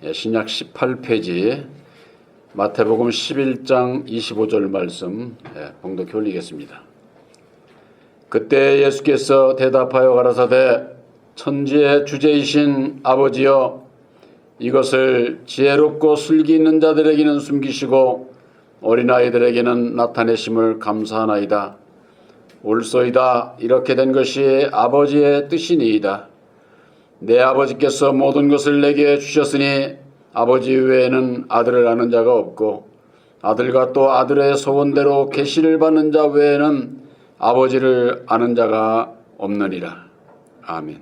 신약 18페이지 마태복음 11장 25절 말씀 봉독해 올리겠습니다. 그때 예수께서 대답하여 가라사대 천지의 주제이신 아버지여 이것을 지혜롭고 슬기 있는 자들에게는 숨기시고 어린아이들에게는 나타내심을 감사하나이다. 옳소이다. 이렇게 된 것이 아버지의 뜻이니이다. 내 아버지께서 모든 것을 내게 주셨으니 아버지 외에는 아들을 아는 자가 없고 아들과 또 아들의 소원대로 계시를 받는 자 외에는 아버지를 아는 자가 없느니라. 아멘.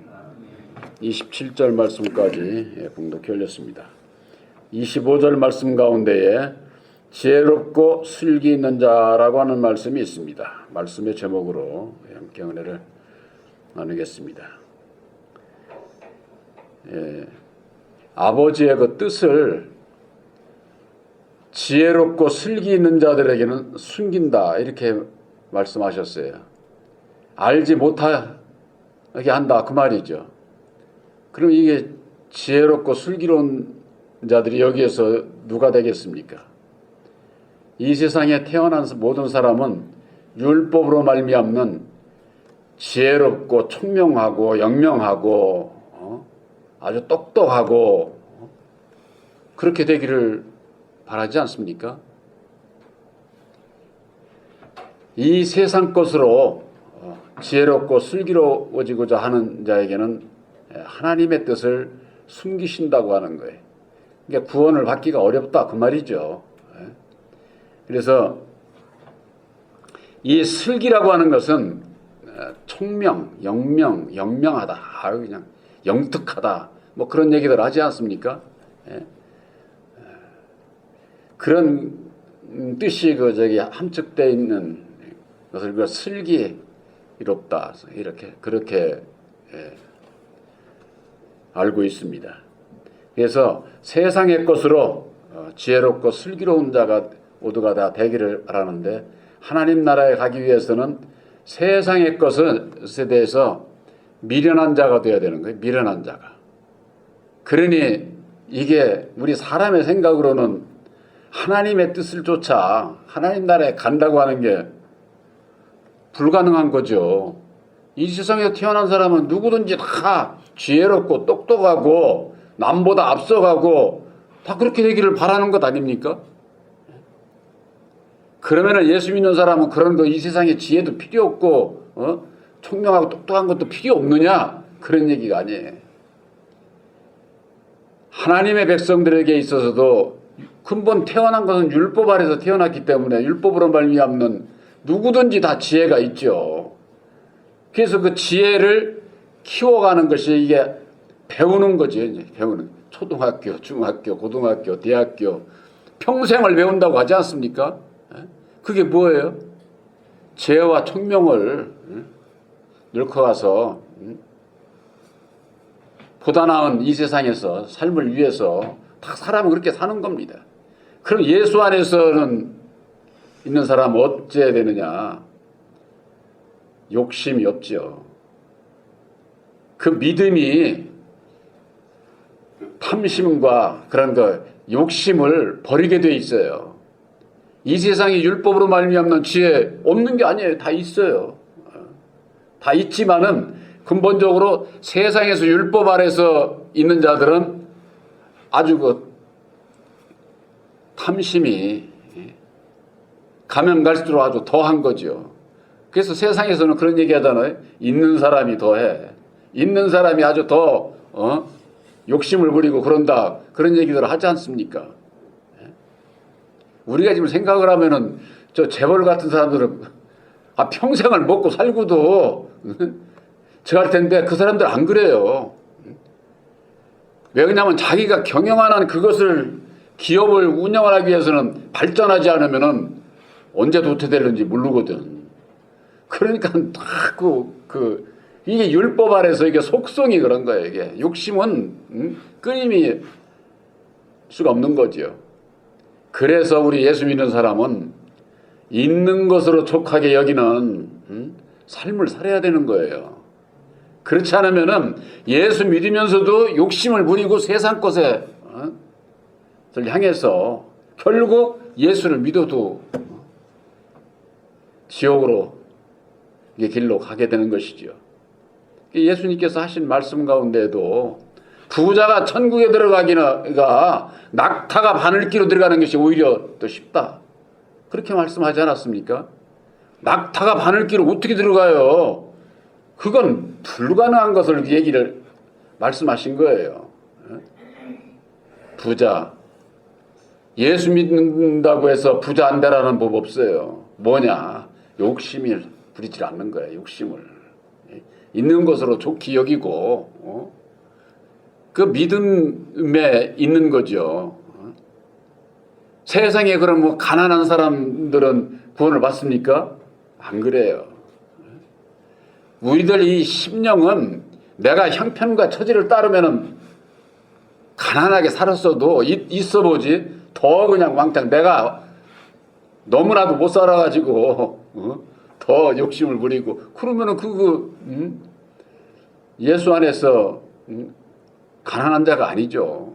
27절 말씀까지 봉독해 올렸습니다. 25절 말씀 가운데에 지혜롭고 슬기 있는 자라고 하는 말씀이 있습니다. 말씀의 제목으로 함께 은혜를 나누겠습니다. 아버지의 그 뜻을 지혜롭고 슬기 있는 자들에게는 숨긴다 이렇게 말씀하셨어요. 알지 못하게 한다 그 말이죠. 그럼 이게 지혜롭고 슬기로운 자들이 여기에서 누가 되겠습니까? 이 세상에 태어난 모든 사람은 율법으로 말미암는 지혜롭고 총명하고 영명하고 아주 똑똑하고 그렇게 되기를 바라지 않습니까? 이 세상 것으로 지혜롭고 슬기로워지고자 하는 자에게는 하나님의 뜻을 숨기신다고 하는 거예요. 그러니까 구원을 받기가 어렵다 그 말이죠. 그래서 이 슬기라고 하는 것은 총명, 영명, 영명하다, 그냥 영특하다, 뭐 그런 얘기들 하지 않습니까? 그런 뜻이 함축되어 있는 것을 우리가 슬기롭다 이렇게 그렇게 알고 있습니다. 그래서 세상의 것으로 지혜롭고 슬기로운 자가 모두가 다 되기를 바라는데 하나님 나라에 가기 위해서는 세상의 것에 대해서 미련한 자가 되어야 되는 거예요. 미련한 자가. 그러니 이게 우리 사람의 생각으로는 하나님의 뜻을 쫓아 하나님 나라에 간다고 하는 게 불가능한 거죠. 이 세상에 태어난 사람은 누구든지 다 지혜롭고 똑똑하고 남보다 앞서가고 다 그렇게 되기를 바라는 것 아닙니까? 그러면은 예수 믿는 사람은 그런 거 이 세상에 지혜도 필요 없고 총명하고 똑똑한 것도 필요 없느냐? 그런 얘기가 아니에요. 하나님의 백성들에게 있어서도 근본 태어난 것은 율법 아래서 태어났기 때문에 율법으로 말미암는 누구든지 다 지혜가 있죠. 그래서 그 지혜를 키워가는 것이 이게 배우는 거지. 이제 배우는 초등학교, 중학교, 고등학교, 대학교 평생을 배운다고 하지 않습니까? 그게 뭐예요? 지혜와 총명을 늙어가서 보다 나은 이 세상에서 삶을 위해서 다 사람은 그렇게 사는 겁니다. 그럼 예수 안에서는 있는 사람은 어찌해야 되느냐? 욕심이 없죠. 그 믿음이 탐심과 그런 욕심을 버리게 돼 있어요. 이 세상에 율법으로 말미암는 지혜 없는 게 아니에요. 다 있어요. 다 있지만은 근본적으로 세상에서 율법 아래서 있는 자들은 아주 탐심이 가면 갈수록 아주 더한 거죠. 그래서 세상에서는 그런 얘기 하잖아요. 있는 사람이 더해. 있는 사람이 아주 더 욕심을 부리고 그런다. 그런 얘기들을 하지 않습니까? 우리가 지금 생각을 하면은 저 재벌 같은 사람들은 평생을 먹고 살고도 저할 텐데 그 사람들 안 그래요. 왜 그러냐면 자기가 경영하는 그것을 기업을 운영하기 위해서는 발전하지 않으면은 언제 도태되는지 모르거든. 그러니까 이게 율법 아래서 이게 속성이 그런 거예요. 이게 욕심은 끊임이 수가 없는 거죠. 그래서 우리 예수 믿는 사람은 있는 것으로 족하게 여기는 삶을 살아야 되는 거예요. 그렇지 않으면은 예수 믿으면서도 욕심을 부리고 세상 것에 향해서 결국 예수를 믿어도 지옥으로 길로 가게 되는 것이죠. 예수님께서 하신 말씀 가운데에도 부자가 천국에 들어가기가 낙타가 바늘기로 들어가는 것이 오히려 더 쉽다, 그렇게 말씀하지 않았습니까? 낙타가 바늘기로 어떻게 들어가요? 그건 불가능한 것을 얘기를 말씀하신 거예요. 부자, 예수 믿는다고 해서 부자 안 되라는 법 없어요. 뭐냐? 욕심이 부리지 않는 거예요. 욕심을 있는 것으로 좋게 여기고 그 믿음에 있는 거죠. 세상에 그럼 뭐 가난한 사람들은 구원을 받습니까? 안 그래요. 우리들 이 심령은 내가 형편과 처지를 따르면은 가난하게 살았어도 있어 보지, 더 그냥 왕창 내가 너무나도 못 살아가지고 더 욕심을 부리고 그러면은 예수 안에서 가난한 자가 아니죠.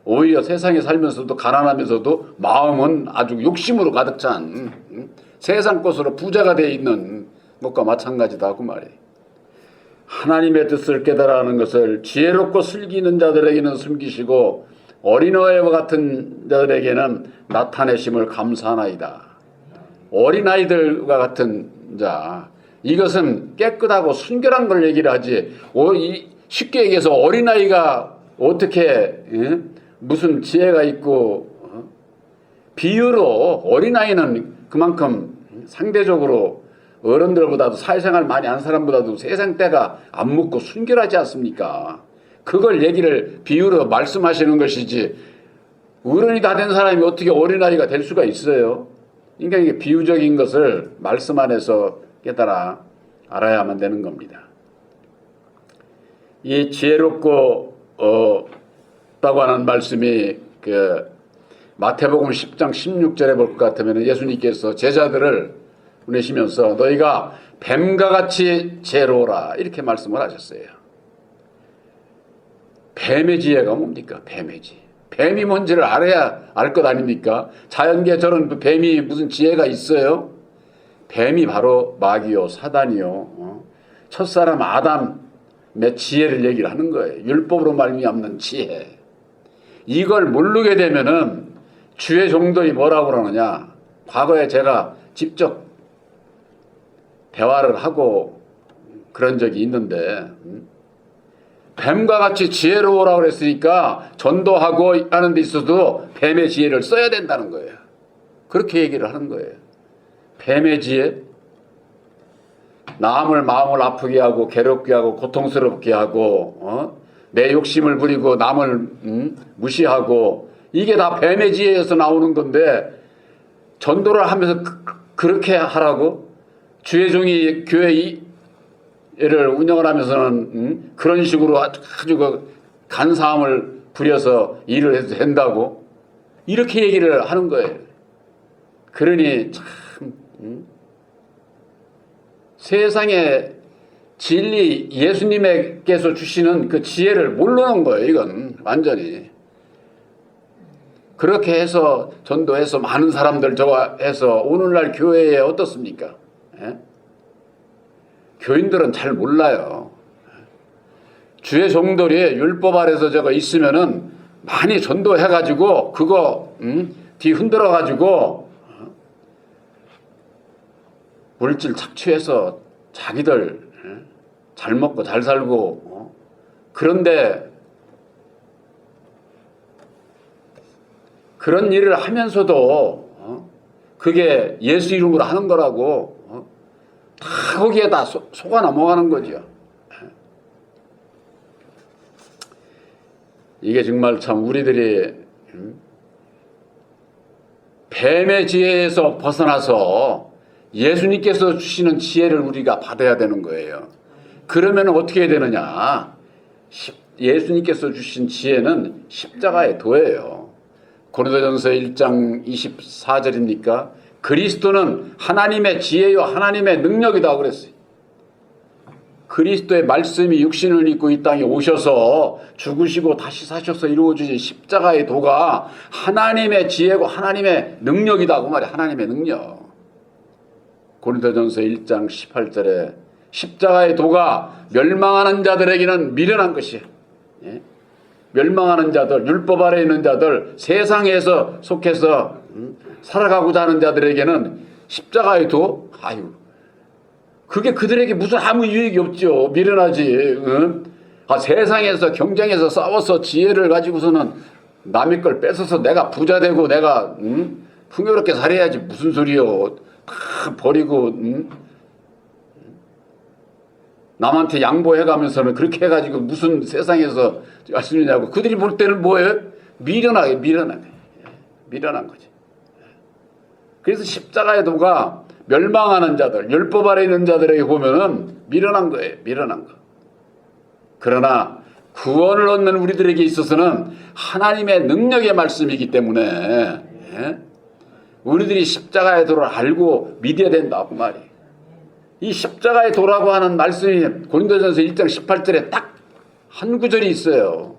오히려 세상에 살면서도 가난하면서도 마음은 아주 욕심으로 가득 찬 세상 것으로 부자가 되어 있는 것과 마찬가지다 그 말이에요. 하나님의 뜻을 깨달아하는 것을 지혜롭고 슬기는 자들에게는 숨기시고 어린아이와 같은 자들에게는 나타내심을 감사하나이다. 어린아이들과 같은 자, 이것은 깨끗하고 순결한 걸 얘기를 하지, 쉽게 얘기해서 어린아이가 어떻게 무슨 지혜가 있고, 비유로 어린아이는 그만큼 상대적으로 어른들보다도 사회생활 많이 한 사람보다도 세상 때가 안 묻고 순결하지 않습니까? 그걸 얘기를 비유로 말씀하시는 것이지, 어른이 다 된 사람이 어떻게 어린아이가 될 수가 있어요? 그러니까 이게 비유적인 것을 말씀 안에서 깨달아 알아야만 되는 겁니다. 이 지혜롭고 다고 하는 말씀이 마태복음 10장 16절에 볼 것 같으면 예수님께서 제자들을 보내시면서 너희가 뱀과 같이 지혜로워라 이렇게 말씀을 하셨어요. 뱀의 지혜가 뭡니까? 뱀의 지혜. 뱀이 뭔지를 알아야 알 것 아닙니까? 자연계 저런 뱀이 무슨 지혜가 있어요? 뱀이 바로 마귀요 사단이요 첫사람 아담의 지혜를 얘기를 하는 거예요. 율법으로 말미암는 지혜. 이걸 모르게 되면은 주의 종들이 뭐라고 그러느냐, 과거에 제가 직접 대화를 하고 그런 적이 있는데 뱀과 같이 지혜로우라고 그랬으니까 전도하고 하는 데 있어도 뱀의 지혜를 써야 된다는 거예요. 그렇게 얘기를 하는 거예요. 뱀의 지혜, 남을 마음을 아프게 하고 괴롭게 하고 고통스럽게 하고 내 욕심을 부리고 남을 무시하고, 이게 다 뱀의 지혜에서 나오는 건데 전도를 하면서 그렇게 하라고? 주의 종이 교회를 운영을 하면서는 그런 식으로 아주 간사함을 부려서 일을 해도 된다고? 이렇게 얘기를 하는 거예요. 그러니 참 세상에 진리 예수님께서 주시는 그 지혜를 모르는 거예요. 이건 완전히. 그렇게 해서 전도해서 많은 사람들 좋아해서 오늘날 교회에 어떻습니까? 교인들은 잘 몰라요. 주의 종들이 율법 아래서 저거 있으면은 많이 전도해가지고 그거 뒤 흔들어가지고 물질 착취해서 자기들 잘 먹고 잘 살고 그런데 그런 일을 하면서도 그게 예수 이름으로 하는 거라고 다 거기에 다 속아 넘어가는 거죠. 이게 정말 참 우리들이 뱀의 지혜에서 벗어나서 예수님께서 주시는 지혜를 우리가 받아야 되는 거예요. 그러면 어떻게 해야 되느냐? 예수님께서 주신 지혜는 십자가의 도예요. 고린도전서 1장 24절입니까? 그리스도는 하나님의 지혜요 하나님의 능력이다 그랬어요. 그리스도의 말씀이 육신을 입고 이 땅에 오셔서 죽으시고 다시 사셔서 이루어주신 십자가의 도가 하나님의 지혜고 하나님의 능력이다고 말이야. 하나님의 능력. 고린도전서 1장 18절에 십자가의 도가 멸망하는 자들에게는 미련한 것이야. 예? 멸망하는 자들, 율법 아래 있는 자들, 세상에서 속해서 살아가고자 하는 자들에게는 십자가의 도, 그게 그들에게 무슨 아무 유익이 없죠. 미련하지. 세상에서 경쟁해서 싸워서 지혜를 가지고서는 남의 걸 뺏어서 내가 부자 되고 내가 풍요롭게 살아야지. 무슨 소리요. 다 버리고 남한테 양보해가면서는 그렇게 해가지고 무슨 세상에서 할 수 있냐고. 그들이 볼 때는 뭐예요? 미련한 거지. 그래서 십자가의 도가 멸망하는 자들, 율법 아래 있는 자들에게 보면은 미련한 거예요. 미련한 거. 그러나 구원을 얻는 우리들에게 있어서는 하나님의 능력의 말씀이기 때문에 우리들이 십자가의 도를 알고 믿어야 된다고 말이에요. 이 십자가의 도라고 하는 말씀이 고린도전서 1장 18절에 딱 한 구절이 있어요.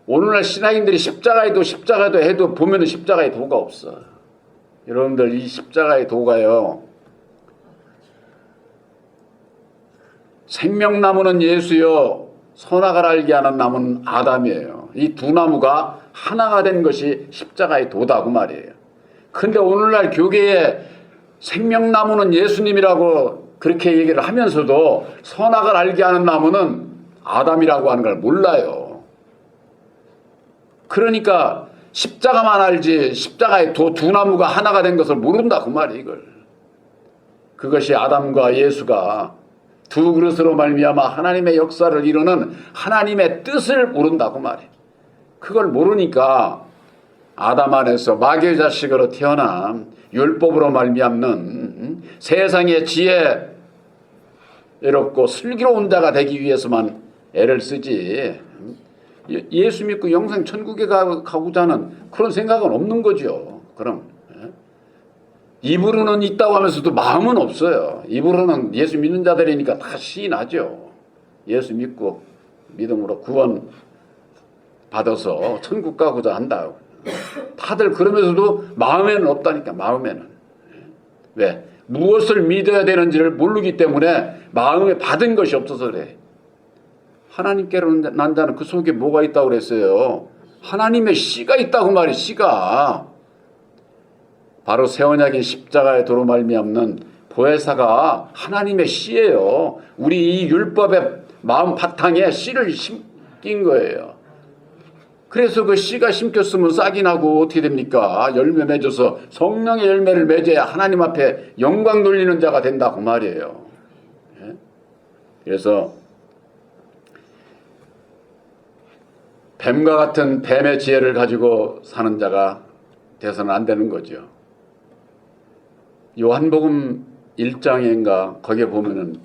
오늘날 신앙인들이 십자가의 도 해도 보면은 십자가의 도가 없어. 여러분들 이 십자가의 도가요. 생명나무는 예수요, 선악을 알게 하는 나무는 아담이에요. 이 두 나무가 하나가 된 것이 십자가의 도다고 말이에요. 근데 오늘날 교계에 생명나무는 예수님이라고 그렇게 얘기를 하면서도 선악을 알게 하는 나무는 아담이라고 하는 걸 몰라요. 그러니까 십자가만 알지 십자가의 두 나무가 하나가 된 것을 모른다 그 말이에요. 이걸. 그것이 아담과 예수가 두 그릇으로 말미암아 하나님의 역사를 이루는 하나님의 뜻을 모른다고 말이에요. 그걸 모르니까 아담 안에서 마귀의 자식으로 태어난 율법으로 말미암는 세상의 지혜롭고 슬기로운 자가 되기 위해서만 애를 쓰지 예수 믿고 영생 천국에 가고자 하는 그런 생각은 없는 거죠. 그럼 입으로는 있다고 하면서도 마음은 없어요. 입으로는 예수 믿는 자들이니까 다 시인하죠. 예수 믿고 믿음으로 구원 받아서 천국 가고자 한다. 다들 그러면서도 마음에는 없다니까. 마음에는. 왜? 무엇을 믿어야 되는지를 모르기 때문에 마음에 받은 것이 없어서 그래. 하나님께로 난 자는 그 속에 뭐가 있다고 그랬어요? 하나님의 씨가 있다고 말이에요. 씨가. 바로 새 언약인 십자가의 도로 말미암는 보혜사가 하나님의 씨예요. 우리 이 율법의 마음 바탕에 씨를 심긴 거예요. 그래서 그 씨가 심겼으면 싹이 나고 어떻게 됩니까? 열매 맺어서 성령의 열매를 맺어야 하나님 앞에 영광 돌리는 자가 된다고 말이에요. 그래서 뱀과 같은 뱀의 지혜를 가지고 사는 자가 돼서는 안 되는 거죠. 요한복음 1장인가 거기에 보면은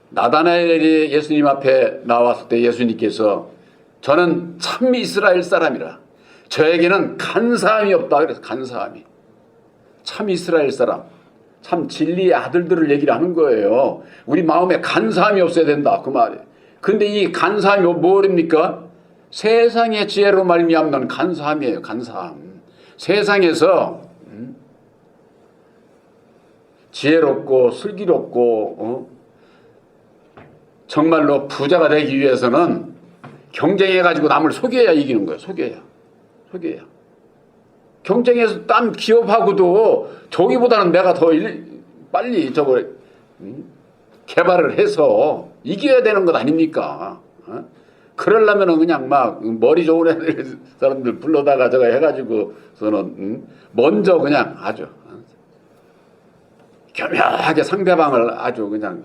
나다나엘이 예수님 앞에 나왔을 때 예수님께서 저는 참 이스라엘 사람이라 저에게는 간사함이 없다. 그래서 간사함이 참 이스라엘 사람 참 진리의 아들들을 얘기를 하는 거예요. 우리 마음에 간사함이 없어야 된다 그 말이에요. 근데 이 간사함이 뭐입니까? 세상의 지혜로 말미암는 간사함이에요. 간사함. 세상에서 지혜롭고 슬기롭고 정말로 부자가 되기 위해서는 경쟁해가지고 남을 속여야 이기는 거예요. 속여야. 경쟁해서 딴 기업하고도 저기보다는 내가 더 빨리 개발을 해서 이겨야 되는 것 아닙니까? 그러려면은 그냥 막 머리 좋은 애들 사람들 불러다가 저거 해가지고서는 먼저 그냥 아주 교묘하게 상대방을 아주 그냥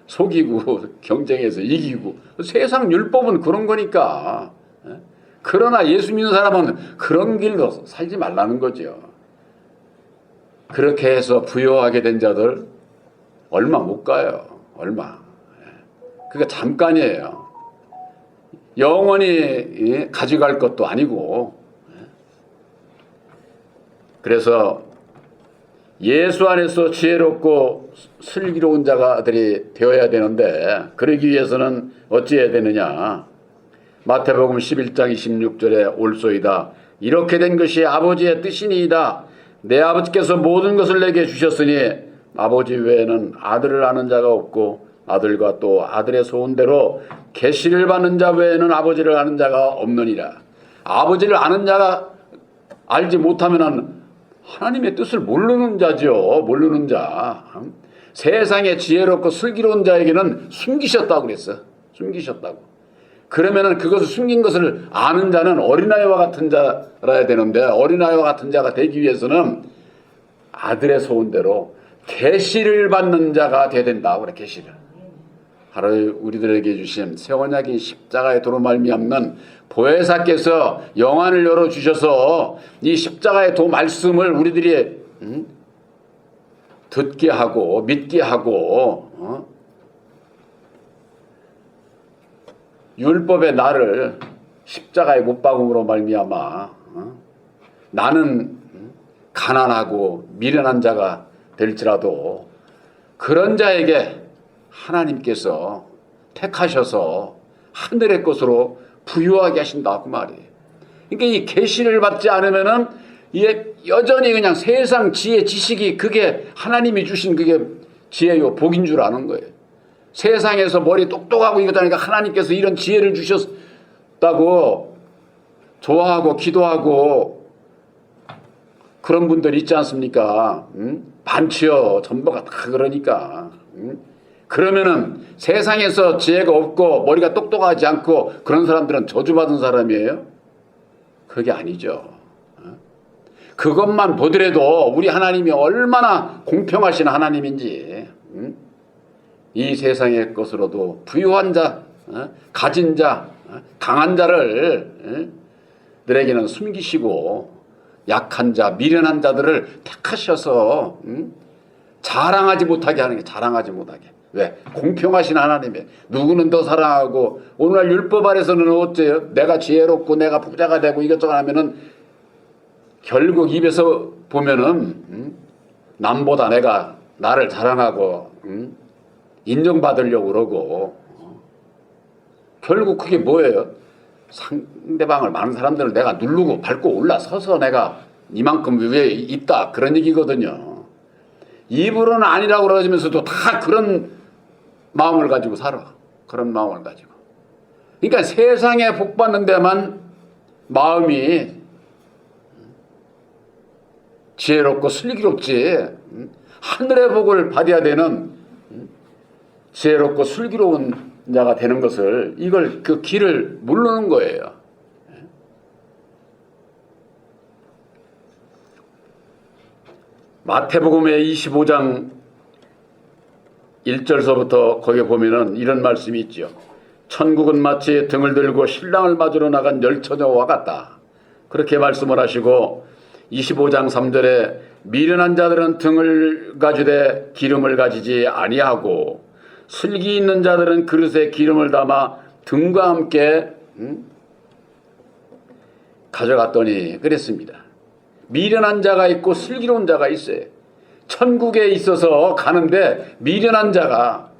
속이고 경쟁해서 이기고 세상 율법은 그런 거니까. 그러나 예수 믿는 사람은 그런 길로 살지 말라는 거죠. 그렇게 해서 부유하게 된 자들 얼마 못 가요. 얼마. 그게 잠깐이에요. 영원히 가져갈 것도 아니고. 그래서 예수 안에서 지혜롭고 슬기로운 자가들이 되어야 되는데 그러기 위해서는 어찌해야 되느냐. 마태복음 11장 26절에 올소이다. 이렇게 된 것이 아버지의 뜻이니이다. 내 아버지께서 모든 것을 내게 주셨으니 아버지 외에는 아들을 아는 자가 없고 아들과 또 아들의 소원대로 계시를 받는 자 외에는 아버지를 아는 자가 없느니라. 아버지를 아는 자가 알지 못하면은 하나님의 뜻을 모르는 자죠. 모르는 자. 세상에 지혜롭고 슬기로운 자에게는 숨기셨다고 그랬어. 숨기셨다고. 그러면은 그것을 숨긴 것을 아는 자는 어린아이와 같은 자라야 되는데 어린아이와 같은 자가 되기 위해서는 아들의 소원대로 계시를 받는 자가 되어야 된다고 그래. 계시를. 하루 우리들에게 주신 새 언약인 십자가의 도로 말미암는 보혜사께서 영안을 열어주셔서 이 십자가의 도 말씀을 우리들이 듣게 하고 믿게 하고 율법의 나를 십자가에 못 박음으로 말미암아 나는 가난하고 미련한 자가 될지라도 그런 자에게 하나님께서 택하셔서 하늘의 것으로 부유하게 하신다고 말이에요. 그러니까 이 계시를 받지 않으면은 이게 여전히 그냥 세상 지혜 지식이 그게 하나님이 주신 그게 지혜요 복인 줄 아는 거예요. 세상에서 머리 똑똑하고 이거다니까 하나님께서 이런 지혜를 주셨다고 좋아하고 기도하고 그런 분들 있지 않습니까? 많지요. 전부가 다 그러니까. 그러면은 세상에서 지혜가 없고 머리가 똑똑하지 않고 그런 사람들은 저주받은 사람이에요? 그게 아니죠. 그것만 보더라도 우리 하나님이 얼마나 공평하신 하나님인지 이 세상의 것으로도 부유한 자, 가진 자, 강한 자를 들에게는 숨기시고 약한 자, 미련한 자들을 택하셔서 자랑하지 못하게 하는 게 자랑하지 못하게. 왜? 공평하신 하나님이 누구는 더 사랑하고 오늘날 율법 아래서는 어째요? 내가 지혜롭고 내가 부자가 되고 이것저것 하면은 결국 입에서 보면은 남보다 내가 나를 자랑하고 인정받으려고 그러고 결국 그게 뭐예요? 상대방을 많은 사람들을 내가 누르고 밟고 올라서서 내가 이만큼 위에 있다 그런 얘기거든요. 입으로는 아니라고 그러면서도 다 그런 마음을 가지고 살아. 그런 마음을 가지고. 그러니까 세상에 복 받는 데만 마음이 지혜롭고 슬기롭지 하늘의 복을 받아야 되는 지혜롭고 슬기로운 자가 되는 것을 이걸 그 길을 모르는 거예요. 마태복음의 25장 1절서부터 거기에 보면은 이런 말씀이 있죠. 천국은 마치 등을 들고 신랑을 맞으러 나간 열처녀와 같다. 그렇게 말씀을 하시고 25장 3절에 미련한 자들은 등을 가지되 기름을 가지지 아니하고 슬기 있는 자들은 그릇에 기름을 담아 등과 함께 가져갔더니 그랬습니다. 미련한 자가 있고 슬기로운 자가 있어요. 천국에 있어서 가는데 미련한 자가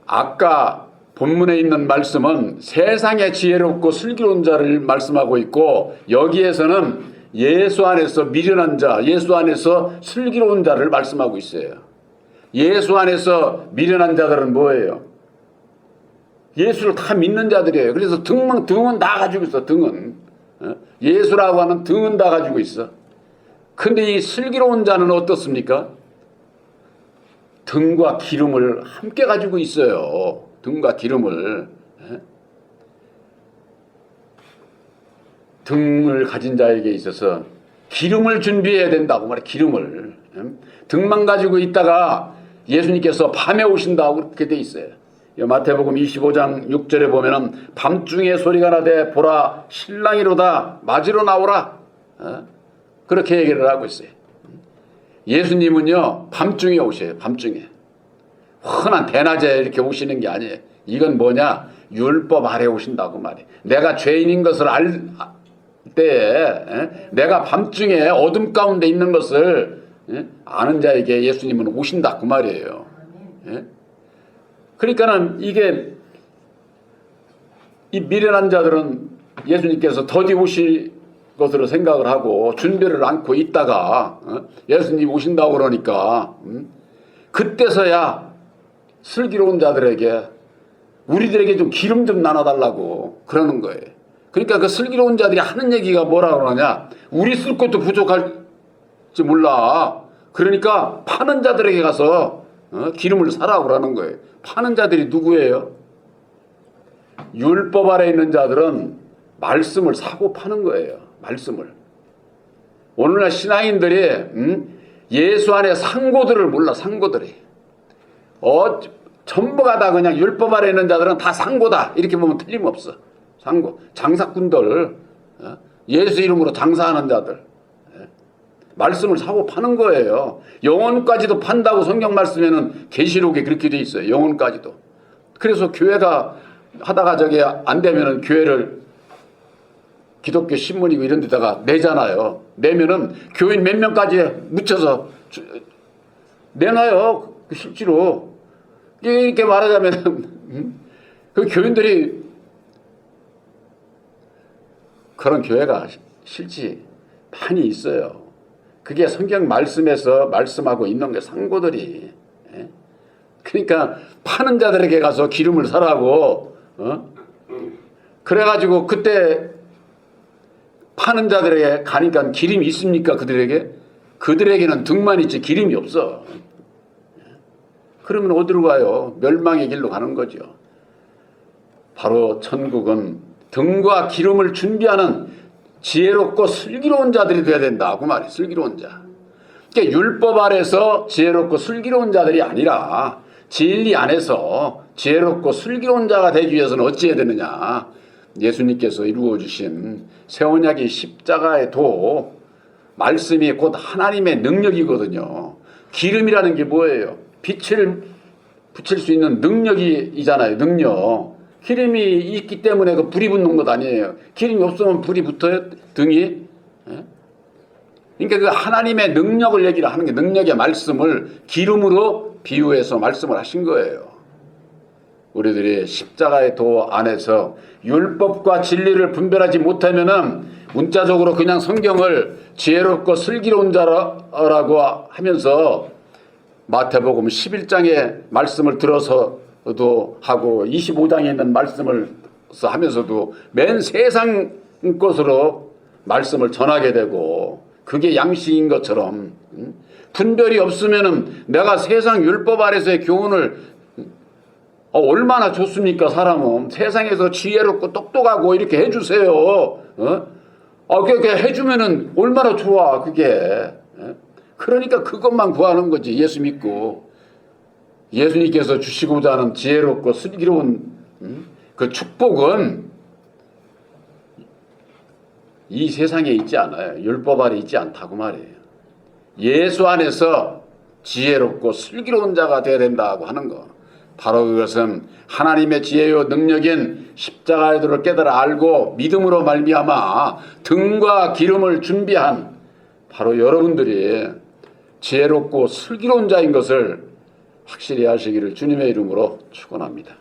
아까 본문에 있는 말씀은 세상에 지혜롭고 슬기로운 자를 말씀하고 있고 여기에서는 예수 안에서 미련한 자, 예수 안에서 슬기로운 자를 말씀하고 있어요. 예수 안에서 미련한 자들은 뭐예요? 예수를 다 믿는 자들이에요. 그래서 등은 다 가지고 있어. 등은 예수라고 하는 등은 다 가지고 있어. 근데 이 슬기로운 자는 어떻습니까? 등과 기름을 함께 가지고 있어요. 등과 기름을. 등을 가진 자에게 있어서 기름을 준비해야 된다고 말해. 기름을. 등만 가지고 있다가 예수님께서 밤에 오신다고 그렇게 돼 있어요. 마태복음 25장 6절에 보면은 밤중에 소리가 나되 보라 신랑이로다 맞으러 나오라. 그렇게 얘기를 하고 있어요. 예수님은요 밤중에 오셔요. 밤중에. 흔한 대낮에 이렇게 오시는 게 아니에요. 이건 뭐냐? 율법 아래 오신다고 말이에요. 내가 죄인인 것을 때에 내가 밤중에 어둠 가운데 있는 것을 아는 자에게 예수님은 오신다 그 말이에요. 그러니까는 이게 이 미련한 자들은 예수님께서 더디 오실 것으로 생각을 하고 준비를 않고 있다가 예수님 오신다고 그러니까 그때서야 슬기로운 자들에게 우리들에게 좀 기름 좀 나눠달라고 그러는 거예요. 그러니까 그 슬기로운 자들이 하는 얘기가 뭐라 그러냐, 우리 쓸 것도 부족할지 몰라. 그러니까 파는 자들에게 가서 기름을 사라고 그러는 거예요. 파는 자들이 누구예요? 율법 아래 있는 자들은 말씀을 사고 파는 거예요. 말씀을. 오늘날 신앙인들이 예수 안에 상고들을 몰라. 상고들이. 전부가 다 그냥 율법 아래 있는 자들은 다 상고다. 이렇게 보면 틀림없어. 상고. 장사꾼들. 예수 이름으로 장사하는 자들. 말씀을 사고 파는 거예요. 영혼까지도 판다고 성경 말씀에는 계시록에 그렇게 돼 있어요. 영혼까지도. 그래서 교회가 하다가 저게 안 되면은 교회를 기독교 신문이고 이런 데다가 내잖아요. 내면은 교인 몇 명까지 묻혀서 내놔요. 실제로. 이렇게 말하자면 그 교인들이 그런 교회가 실제 많이 있어요. 그게 성경 말씀에서 말씀하고 있는 게 상고들이. 그러니까 파는 자들에게 가서 기름을 사라고. 그래가지고 그때 파는 자들에게 가니까 기름이 있습니까? 그들에게? 그들에게는 등만 있지 기름이 없어. 그러면 어디로 가요? 멸망의 길로 가는 거죠. 바로 천국은 등과 기름을 준비하는 지혜롭고 슬기로운 자들이 돼야 된다. 그 말이에요. 슬기로운 자. 그러니까 율법 아래서 지혜롭고 슬기로운 자들이 아니라 진리 안에서 지혜롭고 슬기로운 자가 되기 위해서는 어찌해야 되느냐. 예수님께서 이루어주신 새 언약의 십자가의 도, 말씀이 곧 하나님의 능력이거든요. 기름이라는 게 뭐예요? 빛을 붙일 수 있는 능력이잖아요. 능력. 기름이 있기 때문에 그 불이 붙는 것 아니에요. 기름이 없으면 불이 붙어요? 등이? 그러니까 그 하나님의 능력을 얘기를 하는 게 능력의 말씀을 기름으로 비유해서 말씀을 하신 거예요. 우리들이 십자가의 도 안에서 율법과 진리를 분별하지 못하면은 문자적으로 그냥 성경을 지혜롭고 슬기로운 자라고 하면서 마태복음 11장의 말씀을 들어서도 하고 25장에 있는 말씀을 하면서도 맨 세상 것으로 말씀을 전하게 되고 그게 양식인 것처럼 분별이 없으면은 내가 세상 율법 아래서의 교훈을 얼마나 좋습니까? 사람은 세상에서 지혜롭고 똑똑하고 이렇게 해주세요. 그렇게 해주면은 얼마나 좋아 그게. 그러니까 그것만 구하는 거지. 예수 믿고 예수님께서 주시고자 하는 지혜롭고 슬기로운 그 축복은 이 세상에 있지 않아요. 율법 아래 있지 않다고 말이에요. 예수 안에서 지혜롭고 슬기로운 자가 되어야 된다고 하는 거. 바로 그것은 하나님의 지혜요 능력인 십자가의 도를 깨달아 알고 믿음으로 말미암아 등과 기름을 준비한 바로 여러분들이 지혜롭고 슬기로운 자인 것을 확실히 하시기를 주님의 이름으로 축원합니다.